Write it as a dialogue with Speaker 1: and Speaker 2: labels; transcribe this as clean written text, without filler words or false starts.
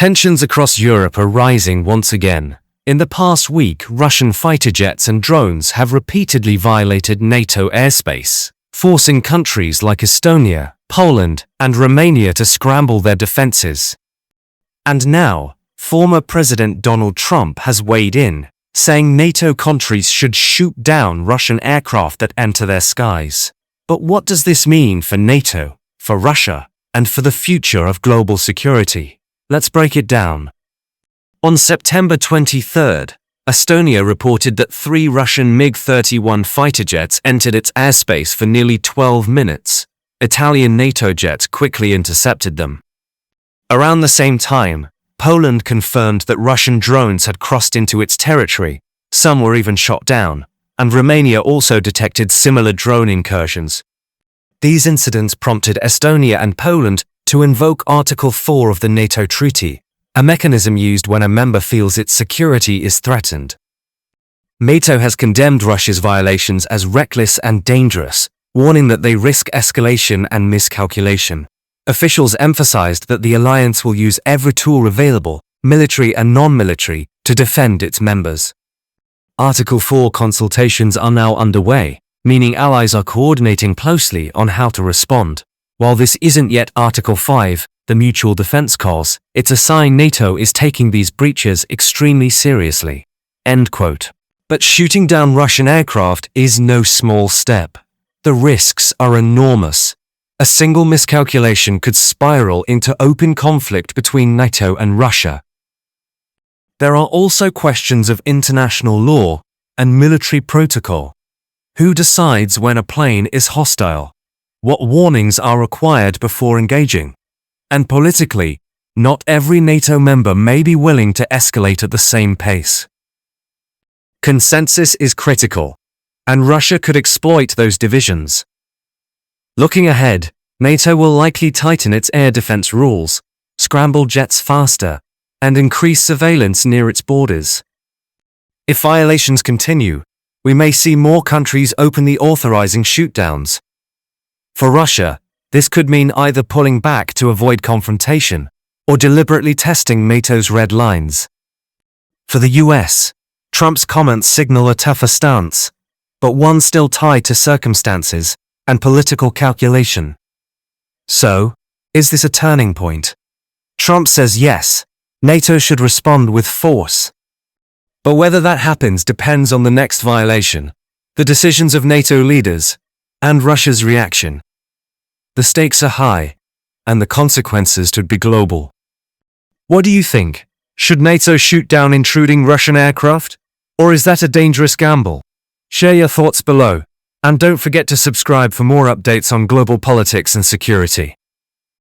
Speaker 1: Tensions across Europe are rising once again. In the past week, Russian fighter jets and drones have repeatedly violated NATO airspace, forcing countries like Estonia, Poland, and Romania to scramble their defenses. And now, former President Donald Trump has weighed in, saying NATO countries should shoot down Russian aircraft that enter their skies. But what does this mean for NATO, for Russia, and for the future of global security? Let's break it down. On September 23rd, Estonia reported that 3 Russian MiG-31 fighter jets entered its airspace for nearly 12 minutes. Italian NATO jets quickly intercepted them. Around the same time, Poland confirmed that Russian drones had crossed into its territory. Some were even shot down, and Romania also detected similar drone incursions. These incidents prompted Estonia and Poland to invoke Article 4 of the NATO Treaty, a mechanism used when a member feels its security is threatened. NATO has condemned Russia's violations as reckless and dangerous, warning that they risk escalation and miscalculation. Officials emphasized that the alliance will use every tool available, military and non-military, to defend its members. Article 4 consultations are now underway, meaning allies are coordinating closely on how to respond. While this isn't yet Article 5, the mutual defense clause, it's a sign NATO is taking these breaches extremely seriously. End quote. But shooting down Russian aircraft is no small step. The risks are enormous. A single miscalculation could spiral into open conflict between NATO and Russia. There are also questions of international law and military protocol. Who decides when a plane is hostile? What warnings are required before engaging? And politically, not every NATO member may be willing to escalate at the same pace. Consensus is critical, and Russia could exploit those divisions. Looking ahead, NATO will likely tighten its air defense rules, scramble jets faster, and increase surveillance near its borders. If violations continue, we may see more countries openly authorizing shootdowns. For Russia, this could mean either pulling back to avoid confrontation or deliberately testing NATO's red lines. For the US, Trump's comments signal a tougher stance, but one still tied to circumstances and political calculation. So, is this a turning point? Trump says yes, NATO should respond with force. But whether that happens depends on the next violation, the decisions of NATO leaders, and Russia's reaction. The stakes are high, and the consequences could be global. What do you think? Should NATO shoot down intruding Russian aircraft? Or is that a dangerous gamble? Share your thoughts below, and don't forget to subscribe for more updates on global politics and security.